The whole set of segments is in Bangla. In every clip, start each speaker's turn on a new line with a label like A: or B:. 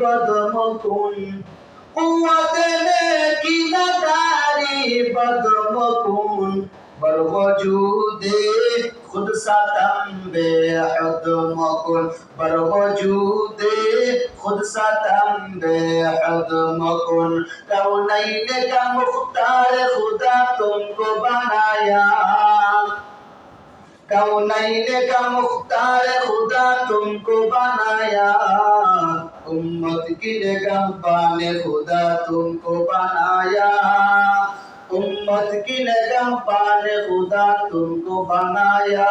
A: बदमकुन कुव्वत नेकी नदारी बदमकुन बर वजूदे खुद सतम बेहद मकुन बर वजूदे खुद सतम बेहद मकुन कौनैन का मुख्तार खुदा तुमको बनाया कौनैन का मुख्तार खुदा तुमको बनाया उम्मत की निगहबान खुदा तुमको बनाया उम्मत की निगहबान खुदा तुमको बनाया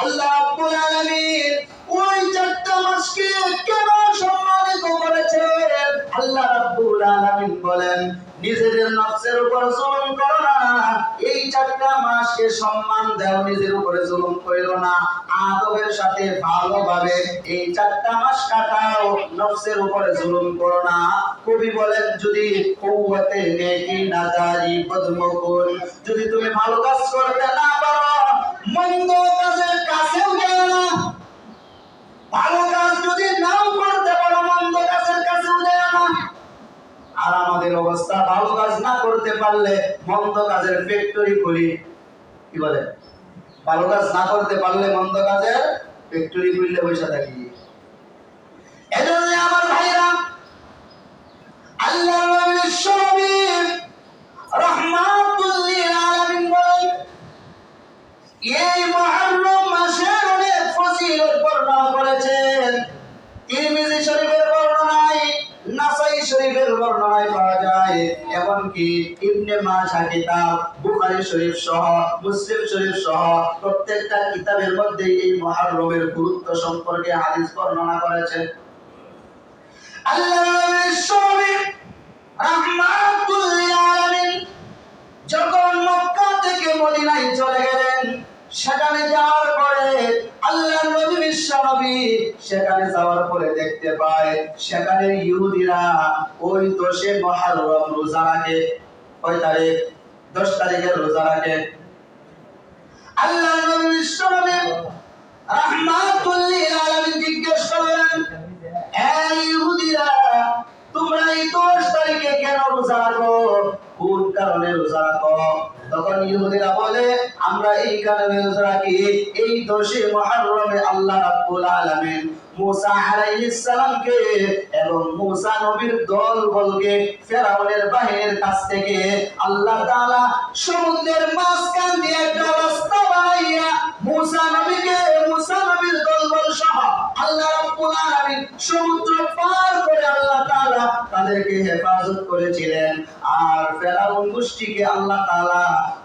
A: আল্লাহ রাব্বুল আলামিন ওই চারটা মাসকে কেন সম্মানিত করেছেন আল্লাহ রাব্বুল আলামিন বলেন নিজেদের নফসের উপর জুলুম করো না এই চারটা মাসকে সম্মান দাও নিজের উপরে জুলুম করিও না আদবের সাথে ভালোভাবে এই চারটা মাস কাটাও নফসের উপরে জুলুম করো না কবি বলেন যদি কুওয়াতে নেকি নাদারি বদমকুন যদি তুমি ভালো কাজ করতে না পারো মন্দ কাজের কাছেও যাও না ভালো কাজ যদি নাও করতে পারো মন্দ কাজের কাছেও যাও না আর আমাদের অবস্থা ভালো কাজ না করতে পারলে মন্দ কাজের ফ্যাক্টরি খুলি কি বলে ভালো কাজ না করতে পারলে মন্দ কাজের ফ্যাক্টরি খুললে বসে থাকি এজন্য আমার ভাইরা আল্লাহর নবী শরীফ রাহমাতুল লিল আলামিন বলেন এই মুহররম মাসের অনেক ফজিলত বর্ণনা করেছেন তিরমিজি শরীফের বর্ণনায় নাসাই শরীফের বর্ণনায় পাওয়া যায় এমনকি ইবনে মাজাহ কিতাব বুখারী শরীফ সহ মুসলিম শরীফ সহ প্রত্যেকটা কিতাবের মধ্যে এই মুহররমের গুরুত্ব সম্পর্কে হাদিস বর্ণনা করেছেন আল্লাহর নবী শরীফ রাহমাতুল লিল আলামিন যখন মক্কা থেকে মদিনায় চলে গেলেন সেখানে যাওয়ার পরে আল্লাহর নবী বিশ্ব নবী সেখানে যাওয়ার পরে দেখতে পায় সেখানে ইহুদিরা ওই 10 মুহররম রোজা রাখে কয় তারিখ 10 তারিখে রোজা রাখে আল্লাহর নবী বিশ্ব নবী রাহমাতুল লিল আলামিন জিজ্ঞেস করলেন এই ইহুদিরা তোমরা এই 10 তারিখে কেন রোজা রাখো কোন কারণে রোজা রাখো তখন ইহুদিরা বলে আমরা এই কারণে রোজা রাখি এই 10 মুহররমে আল্লাহ রাব্বুল আলামিন মুসা আলাইহিস সালামকে এবং মুসা নবীর দলবলকে ফেরাউনের বাহিনীর কাছ থেকে আল্লাহ তাআলা সমুদ্রের মাঝখান দিয়ে একটা রাস্তা বানাইয়া মুসা নবীকে মুসা নবীর দলবল সহ আল্লাহ রাব্বুল আলামিন সমুদ্র পার করে আল্লাহ তাআলা তাদেরকে হেফাজত করেছিলেন আর ফেরাউন গোষ্ঠীকে আল্লাহ তাআলা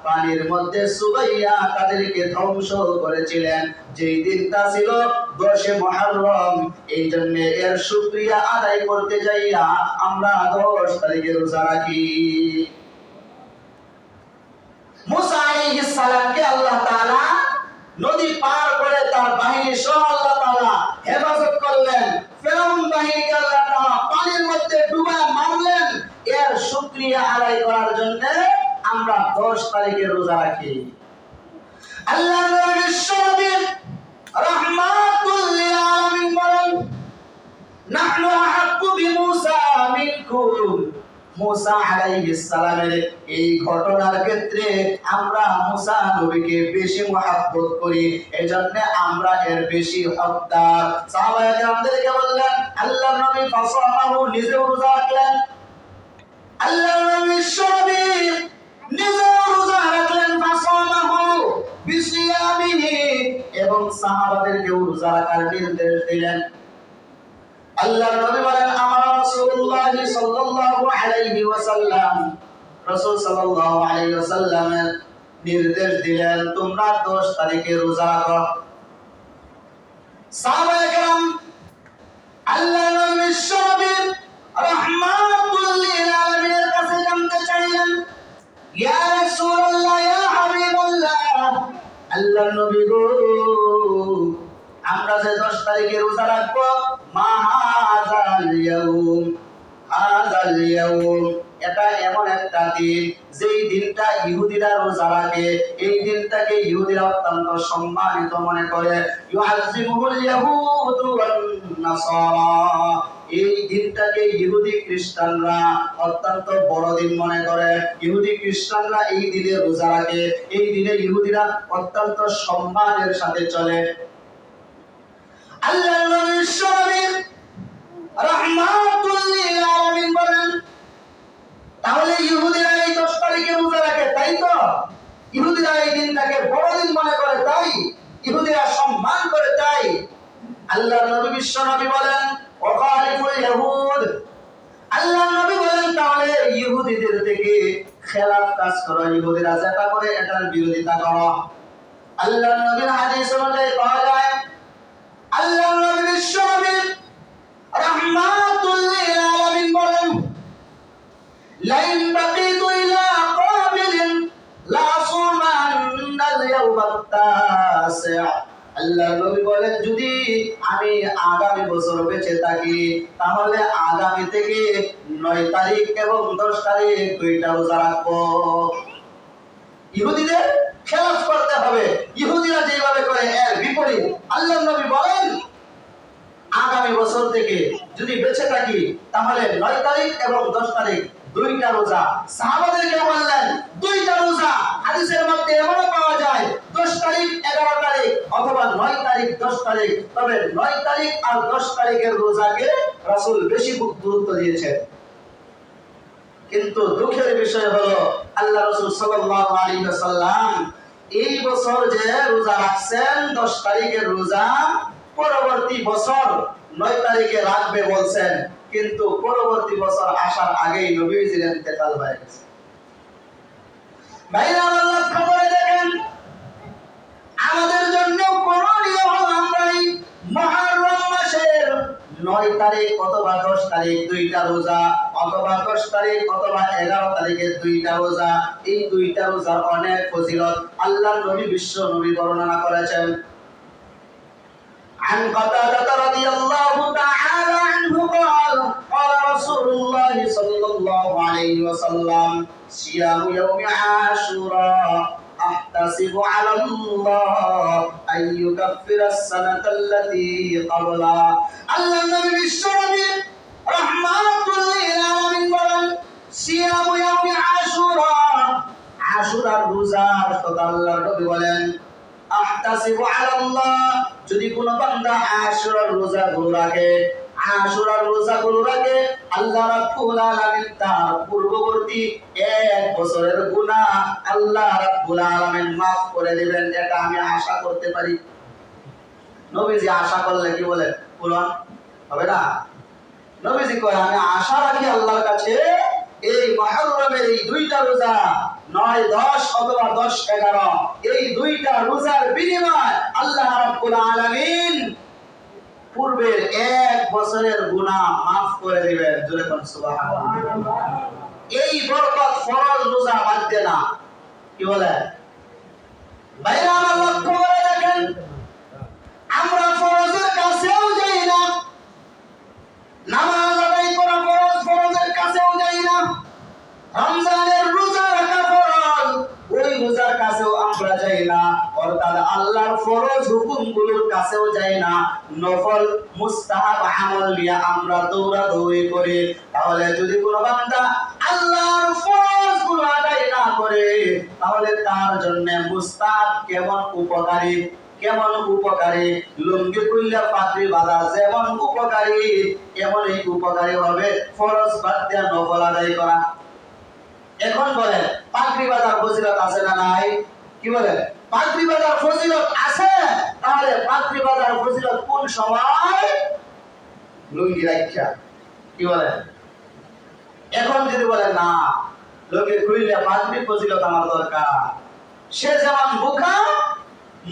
A: পানির মধ্যে চুবাইয়া তাদেরকে ধ্বংস করেছিলেন যেই দিনটা ছিল 10 মুহররম এই জন্য এর শুকরিয়া আদায় করতে যাইয়া আমরা 10 তারিখে রোজা রাখি মুসা আলাইহিস সালামকে আল্লাহ তাআলা নদী পার করে তার বাহিনী সহ আল্লাহ তাআলা হেফাজত করলেন ফেরাউন বাহিনীকে আল্লাহ তাআলা পানির মধ্যে ডুবা মারলেন এর শুকরিয়া আদায় করার জন্য আমরা 10 তারিখে রোজা রাখি আল্লাহর নবী শরীফ রাহমাতুল লিল আলামিন বলেন নাহনু আহাক্কু বিমুসা মিনকুম মুসা আলাইহিস সালামের এই ঘটনার ক্ষেত্রে আমরা মুসা নবীকে বেশি মহব্বত করি এজন্য আমরা এর বেশি হকদার সাহাবায়ে কেরামদেরকে বললেন আল্লাহর নবী ফাসামাহু নিজে রোজা রাখলেন আল্লাহর নবী শরীফ নিজে রোজা রাখলেন ফাসামাহু বিসিয়ামিহি এবং সাহাবাদেরকে রোজা রাখার নির্দেশ দিলেন আল্লাহর নবী বলেন আমার রাসূলুল্লাহ সাল্লাল্লাহু আলাইহি ওয়াসাল্লাম রাসূল সাল্লাল্লাহু আলাইহি ওয়াসাল্লামের নির্দেশ দিলেন তোমরা 10 তারিখে রোজা রাখো সাহাবায়ে কেরাম আল্লাহর নবী শরীফ রাহমাতুল লিল আলামিনের কাছে জানতে চাইলেন ইয়া রাসূলুল্লাহ ইয়া হাবিবাল্লাহ আল্লাহর নবী গো আমরা যে 10 তারিখে রোজা রাখবো মা হাযাল ইয়াউম এটা এমন একটা দিন যেই দিনটা ইহুদিরা রোজা রাখে এই দিনটাকে ইহুদিরা অত্যন্ত সম্মানিত মনে করে ইউআযিমুল ইয়াহুদ ওয়ান নাসারা এই দিনটাকে ইহুদি খ্রিস্টানরা অত্যন্ত বড় দিন মনে করে। ইহুদি খ্রিস্টানরা এই দিনে রোজা রাখে, এই দিনে ইহুদিরা অত্যন্ত সম্মানের সাথে চলে। আল্লাহর নবী বিশ্বনবী রাহমাতুল লিল আলামিন বলেন, তাহলে ইহুদিরা এই 10 তারিখে রোজা রাখে, তাই তো? ইহুদিরা এই দিনটাকে বড় দিন মনে করে, তাই ইহুদিরা সম্মান করে, তাই আল্লাহর নবী বিশ্বনবী বলেন ওয়াখালিফুল ইয়াহুদ, আল্লাহর নবী বলেন তাহলে ইহুদিদের থেকে খেলাফ কাজ করো, ইহুদিরা যেটা করে এটার বিরোধিতা করো। আল্লাহর নবীর হাদিস অনুযায়ী পাওয়া যায়, আল্লাহর নবী বিশ্বনবী রাহমাতুল লিল আলামিন বলেন, লাইন বাকিতু ইলা কাবিলিন লা সুমান্নাল ইয়াওমাত তাসি', আল্লাহর নবী বলেন যদি আমি আগামী বছর বেঁচে থাকি তাহলে আগামী থেকে 9 তারিখ এবং 10 তারিখ দুইটা রোজা রাখবো। ইহুদিদের খেলাফ করতে হবে, ইহুদিরা যেভাবে করে এর বিপরীত। আল্লাহর নবী বলেন আগামী বছর থেকে যদি বেঁচে থাকি তাহলে 9 তারিখ এবং 10 তারিখ দুইটা রোজা। সাহাবাদেরকে বললেন দুইটা রোজা। হাদিসের মধ্যে এমনও পাওয়া যায় 10 তারিখ 11 তারিখ অথবা 9 তারিখ 10 তারিখ, তবে 9 তারিখ আর 10 তারিখের রোজাকে রাসূল বেশি গুরুত্ব দিয়েছেন। কিন্তু দুঃখের বিষয় হলো আল্লাহ রাসূল সাল্লাল্লাহু আলাইহি ওয়াসাল্লাম এই বছর যে রোজা রাখছেন 10 তারিখের রোজা, পরবর্তী বছর 9 তারিখে রাখবে বলছেন, কিন্তু পরবর্তী বছর আসার আগেই নবীজির ইন্তেকাল হয়ে গেছে। ভাইরা আমার লক্ষ্য করে দেখেন, আমাদের জন্য কোন নিয়ম আমরাই মুহররম মাসের 9 তারিখ অথবা 10 তারিখ দুইটা রোজা, অথবা 10 তারিখ অথবা 11 তারিখে দুইটা রোজা, এই দুইটা রোজার অনেক ফজিলত আল্লাহর নবী বিশ্ব নবী বর্ণনা করেছেন। عن قتادة رضي الله تعالى عنه قال قال رسول الله صلى الله عليه وسلم صيام يوم عاشوراء أحتسب على الله أن يكفر السنة التي قبلها। আল্লাহ নবী বিশ্ব নবী রাহমাতুল লিল আলামিন বলেন সিয়াম ইয়াউমি আশুরা, আশুরার রোজা কথা আল্লাহর নবী বলেন আহতাসিবু আলাল্লাহ, যদি কোন বান্দা আশুরার রোজাগুলো রাখে, আশুরার রোজাগুলো রাখে, আল্লাহ রাব্বুল আলামিন তার পূর্ববর্তী 1 বছরের গুনাহ আল্লাহ রাব্বুল আলামিন maaf করে দিবেন, এটা আমি আশা করতে পারি। নবীজি আশা করলে কি বলে পূরণ হবে না? নবীজি কয় আমি আশা রাখি আল্লাহর কাছে এই মুহররমের এই দুইটা রোজা 9, 10 অথবা 10, 11 এই দুইটা রোজার বিনিময় আল্লাহ রাব্বুল আলামিন পূর্বের 1 বছরের গুনাহ maaf করে দিবেন। জোরে বলুন সুবহানাল্লাহ। এই বরকত ফরজ রোজা বাদ দেয় না। কি বলে ভাইরা আমার লক্ষ্য করে দেখেন, আমরা ফরজের কাছেও যাই না, নামাজ আদায় করা ফরজ, ফরজের কাছেও যাই না। রমজানের রোজা রাখা ফরজ, ওই রোজার কাছেও আমরা যাই না, অর্থাৎ আল্লাহর ফরজ হুকুমগুলোর কাছেও যাই না। নফল মুস্তাহাব আমল নিয়ে আমরা দৌড়াদৌড়ি করি। তাহলে যদি কোনো বান্দা আল্লাহর ফরজগুলো আদায় না করে তাহলে তার জন্য মুস্তাহাব কেমন উপকারী, কেমন উপকারী, লুঙ্গি খুললে পাগড়ি বাঁধা যেমন উপকারী, এমনই উপকারী হবে ফরজ বাদ দিয়ে নফল আদায় করা। এখন বলেন পাগড়ি বাঁধার ফজিলত আছে না নাই? কি বলেন পাগড়ি বাঁধার ফজিলত আছে, তাহলে পাগড়ি বাঁধার ফজিলত কোন সময়? লুঙ্গি রাখা। কি বলেন? এখন যদি বলেন না লুঙ্গি খুললে পাগড়ি ফজিলত আমার দরকার, সে যেমন বোকা,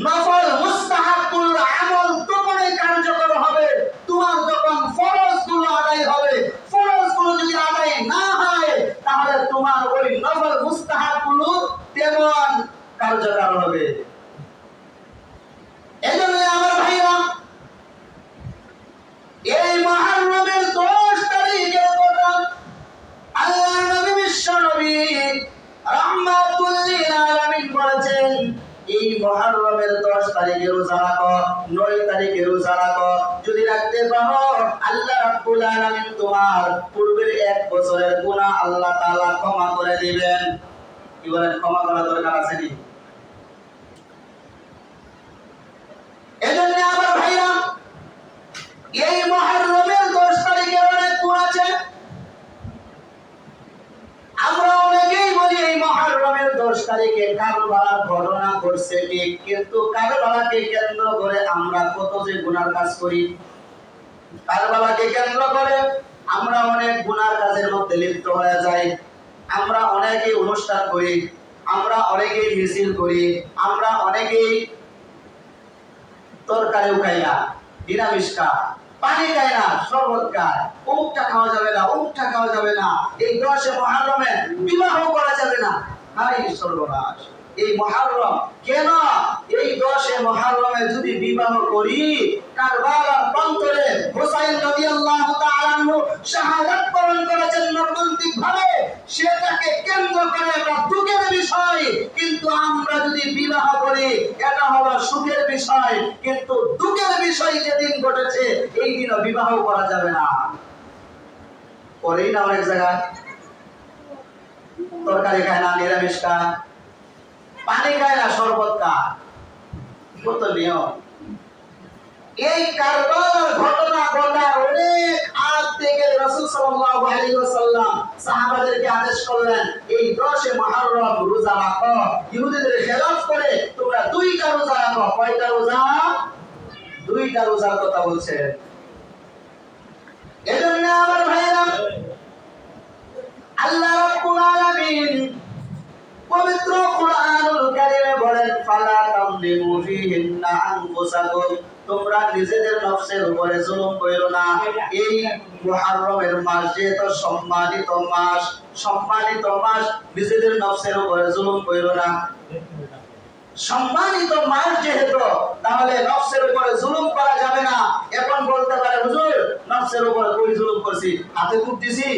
A: নফল মুস্তাহাবুল আমল তখনই কার্যকর হবে তোমার যখন ফরজগুলো আদায় হবে। ফরজগুলো যদি আদায় না হয় তাহলে তোমার ওই নফল মুস্তাহাবগুলো তেমন কার্যকর হবে। এজন্য আমার ভাইরা এই মুহররমের 10 তারিখের কথা আল্লাহর নবী বিশ্ব নবী রাহমাতুল লিল আলামিন বলেছেন, এই মুহররমের 10 তারিখে রোজা রাখো, 9 তারিখে রোজা রাখো, যদি রাখতে পারো আল্লাহ রাব্বুল আলামিন তোমার পূর্বের 1 বছরের গুনাহ আল্লাহ তাআলা ক্ষমা করে দিবেন। কি বলেন, ক্ষমা করা দরকার আছে কি? এজন্য আমার ভাইরা, এই মুহররমের 10 তারিখে অনেক গুণ আছে। আমরা অনেকেই বলি এই মুহররমের 10 তারিখে কারবালার ঘটনা ঘটছে ঠিক, কিন্তু কারবালাকে কেন্দ্র করে আমরা কত যে গুনার কাজ করি। কারবালাকে কেন্দ্র করে আমরা অনেক গুনার কাজের মধ্যে লিপ্ত হয়ে যাই। আমরা অনেকেই অনুষ্ঠান করি, আমরা অনেকেই মিছিল করি, আমরা অনেকেই তরকারিও খাই না, নিরামিষ খাই, পানি খাই না, শরবত খাই, উমুকটা খাওয়া যাবে না, উমুকটা খাওয়া যাবে না, এই 10 মুহররমে বিবাহ করা যাবে না। হাই সর্বনাশ! এই মুহররম কেন? এই 10 মুহররমে যদি বিবাহ করি, কারবালার প্রান্তরে হুসাইন রাদিয়াল্লাহু তাআলা আনহু শাহাদাত বরণ করেছেন মর্মান্তিক ভাবে, সেটাকে কেন্দ্র করে একটা দুঃখের বিষয়। কিন্তু আমরা যদি বিবাহ করি, এটা হলো সুখের বিষয়, কিন্তু দুঃখের বিষয় যেদিন ঘটেছে এই দিনও বিবাহ করা যাবে না। পরেই না অনেক জায়গায় তরকারি খায় না, নিরামিষ খায়, পানি খায় না, শরবত খায়, কত নিয়ম। এই কারবালার ঘটনা ঘটার অনেক আগ থেকে রাসূল সাল্লাল্লাহু আলাইহি ওয়াসাল্লাম সাহাবাদেরকে আদেশ করলেন, এই 10 মুহররম রোজা রাখো। ইহুদিদের খেলাফ করে তোমরা 2টা রোজা রাখো। কয়টা রোজা? 2টা রোজার কথা বলছে। এজন্য আমার ভাইরা, আল্লাহ রাব্বুল আলামিন পবিত্র কুরআনুল কারীমে বলেন, ফালা তামলিমু ফীহিন্না আনফুসাকুম, তোমরা নিজেদের নফসের উপরে জুলুম কইরো না। এই মুহররমের মাস যেহেতু সম্মানিত মাস, সম্মানিত মাস, নিজেদের নফসের উপরে জুলুম কইরো না। সম্মানিত মাস যেহেতু, তাহলে নফসের উপরে জুলুম করা যাবে না। এখন বলতে পারে, হুজুর নফসের উপরে কই জুলুম করছি? হাতে কূপ দিছি,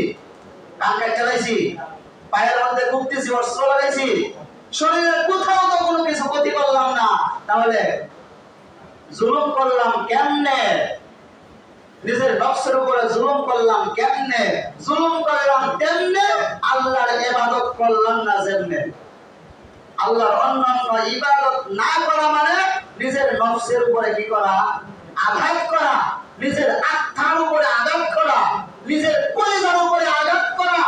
A: কান কাটতে লাইছি, পায়ের মধ্যে কূপ দিছি, অস্ত্র লাগাইছি, শরীরের কোথাও তো কোনো কিছু ক্ষতি করলাম না, তাহলে জুলুম করলাম কেমনে? নিজের নফসের উপরে জুলুম করলাম কেমনে? জুলুম করলাম তেমনে আল্লাহর ইবাদত করলাম না যেমনে। আল্লাহর অন্যান্য ইবাদত না করা মানে নিজের নফসের উপরে কি করা? আঘাত করা, নিজের আত্মার উপরে আঘাত করা, নিজের কলিজার উপরে আঘাত করা,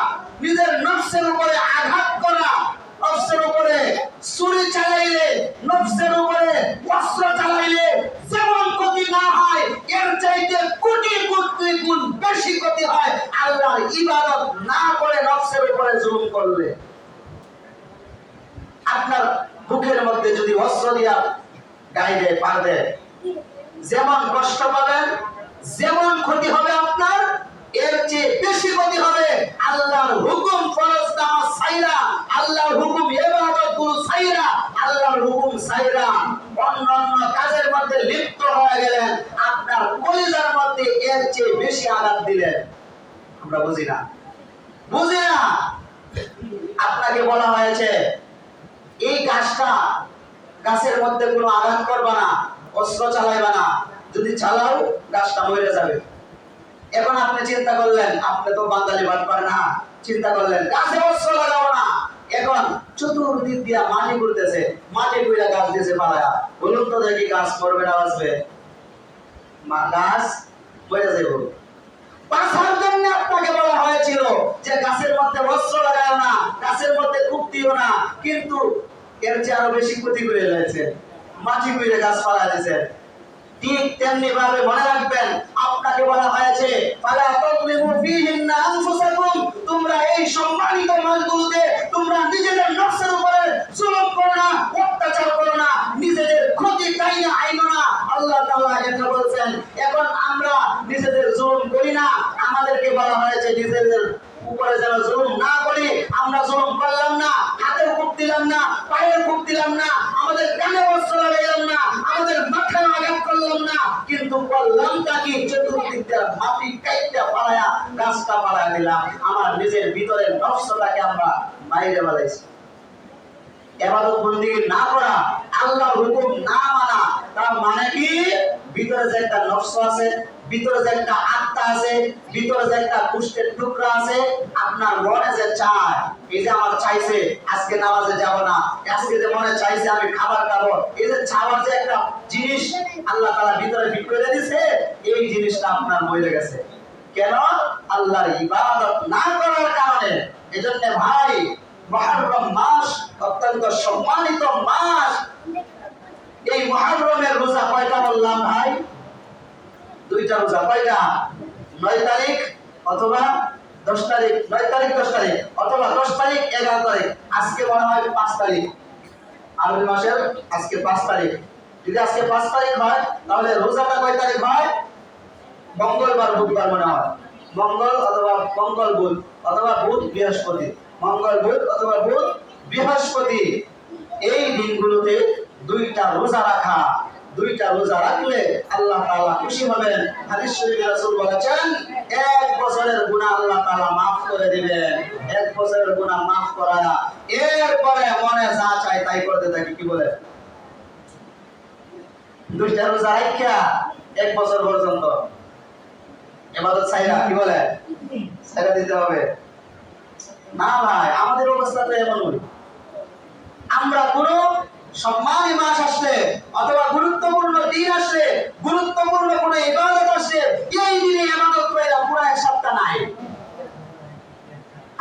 A: নিজের নফসের উপরে আঘাত করা। নফসের উপরে ছুরি চালাইলে, নফসের উপরে অস্ত্র চালাইলে যেমন ক্ষতি না হয়, এর চাইতে কোটি কোটি গুণ বেশি ক্ষতি হয় আল্লাহর ইবাদত না করে নফসের উপরে জুলুম করলে। আপনার বুকের মধ্যে যদি অস্ত্র দিয়া গাইলে পারবে, যেমন কষ্ট পাবেন, যেমন ক্ষতি হবে আপনার, এর চেয়ে বেশি ক্ষতি হবে আল্লাহর হুকুম ফরজ নামাজ ছাইরা, আল্লাহর হুকুম ইবাদত গুলো ছাইরা, আল্লাহর হুকুম ছাইরা অন্যান্য কাজের মধ্যে লিপ্ত হয়ে গেলেন। আপনার কলিজার মধ্যে এর চেয়ে বেশি আঘাত দিলেন। আমরা বুঝি না, বুঝি না। আপনাকে বলা হয়েছে এই গাছের মধ্যে কোনো আঘাত করবা না, অস্ত্র চালাইবা না, যদি চালাও গাছটা মরে যাবে। এখন আপনি চিন্তা করলেন, আপনি তো বাঙালি বাটপার না, চিন্তা করলেন গাছে অস্ত্র লাগাবো না। এখন চতুর্দিক দিয়া মাটি ঘুরতেছে, মাটি ঘুরে গাছ দিয়েছে পালায়া। বলুন তো দেখি গাছ মরবে না বাঁচবে? গাছ মরে যাবে। বাঁচার জন্য আপনাকে বলা হয়েছিল যে গাছের মধ্যে অস্ত্র লাগাও না, গাছের মধ্যে কূপ দিও না, কিন্তু এর চেয়ে আরো বেশি ক্ষতি করে ফেলেছে, মাটি ঘুরে গাছ পালা দিয়েছে। ঠিক তেমনি ভাবে মনে রাখবেন, আপনাকে বলা হয়েছে ফালা তাযলিমু ফীহিন্না আনফুসাকুম, তোমরা এই সম্মানিত মাসগুলোতে তোমরা নিজেদের নফসের উপরে জুলুম করো না, অত্যাচার করো না, নিজেদের ক্ষতি কাইনা আইনো না। আল্লাহ তাআলা এটা বলছেন। এখন আমরা নিজেদের জুলুম করি না, আমাদেরকে বলা হয়েছে নিজেদের উপরে যেন জুলুম না করি। আমরা জুলুম করলাম না, হাতের কূপ দিলাম না, পায়ের কূপ দিলাম না, আমাদের কানে অস্ত্র লাগাইলাম না, আমাদের মাথায় আঘাত করলাম না, কিন্তু করলামটা কি? চতুর্দিক দিয়ে মাটি কাইটা পালায়া গাছটা পালায়া দিলাম। আমার নিজের ভিতরের নফসটাকে আমরা মাইরে ফেলাইছি। ইবাদত বন্দেগী না করা, আল্লাহর হুকুম না মানা, তার মানে কি ভিতরে যে একটা নফস আছে, ভিতরে যে একটা আত্মা আছে, ভিতরে যে একটা পুষ্টের টুকরা আছে, আপনার মনে যে চায়, এই যে আমার চাইছে আজকে নামাজে যাব না, আজকে যে মনে চাইছে আমি খাবার খাবো, এই যে চাওয়ার যে একটা জিনিস আল্লাহ তাআলা ভিতরে ফিট করে দিয়েছে, এই জিনিসটা আপনার মরে গেছে। কেন? আল্লাহর ইবাদত না করার কারণে। এজন্য ভাই, মুহররম মাস অত্যন্ত সম্মানিত মাস। এই মুহররমের রোজা কয়টা বললাম ভাই? দুইটা রোজা। কয়টা? 9 তারিখ অথবা 10 তারিখ। 9 তারিখ 10 তারিখ অথবা 10 তারিখ 11 তারিখ। আজকে মনে হয় 5 তারিখ, আরবি মাসের আজকে 5 তারিখ। যদি আজকে 5 তারিখ হয় তাহলে রোজাটা কয় তারিখ হয়? মঙ্গলবার বুধবার মনে হয়, মঙ্গল অথবা মঙ্গল বুধ অথবা বুধ বৃহস্পতি, মঙ্গল বুধ অথবা বুধ বৃহস্পতি। এই দিনগুলোতে দুইটা রোজা রাখা, দুইটা রোজা রাখলে আল্লাহ তাআলা খুশি হবেন। হাদিস শরীফে রাসূল বলেছেন, এক বছরের গুনাহ আল্লাহ তাআলা maaf করে দিবেন। এক বছরের গুনাহ maaf করায়া এরপরে মনে যা চায় তাই করতে থাকি। কি বলে? দুইটা রোজা রাখা এক বছর পর্যন্ত ইবাদত ছাইরা, কি বলে, ছাইরা দিতে হবে না ভাই। আমাদের অবস্থা তো এমন, আমরা কোনো সম্মানী মাস আসলে অথবা গুরুত্বপূর্ণ দিন আসলে, গুরুত্বপূর্ণ কোনো ইবাদত আসলে, এই দিনে ইবাদত করে পুরো এক সপ্তাহ নাই,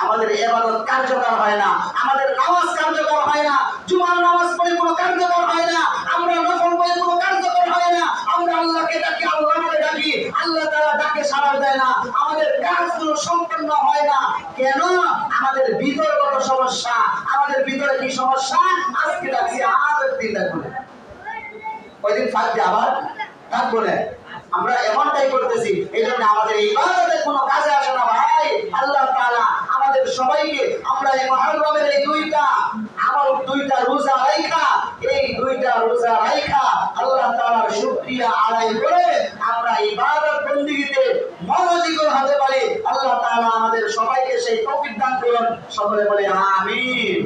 A: আমাদের ইবাদত কার্যকর হয় না, আমাদের নামাজ কার্যকর হয় না, জুমার নামাজ পড়ে কোনো কার্যকর হয় না, আমরা নফল পড়ে কোনো কার্যকর হয় না, আমরা আল্লাহকে ডাকি, আল্লাহকে ডাকি, আল্লাহ তাআলা ডাকে সাড়া দেয় না, আমাদের কাজগুলো সম্পন্ন হয় না। কেন? আমাদের ভিতরগত সমস্যা। আমাদের ভিতরে কি সমস্যা? আজকে ডাকছি আর একদিন ডাকবো না, কয়দিন থাকবে আবার ডাকবো না। আমরা এমনটাই করতেছি। এই জন্য আমাদের ইবাদতের কোনো কাজে আসে না ভাই। আল্লাহ তাআলা আমাদের সবাইকে, আমরা এই মুহররমের এই দুইটা আমল, দুইটা রোজা রাখা, এই দুইটা রোজা রাখা আল্লাহ তাআলার শুকরিয়া আদায় করে আমরা ইবাদত বন্দেগীতে মনোযোগী হতে পারি। আল্লাহ তাআলা আমাদের সবাইকে সেই তৌফিক দান করুন। সকলে বলে আমিন।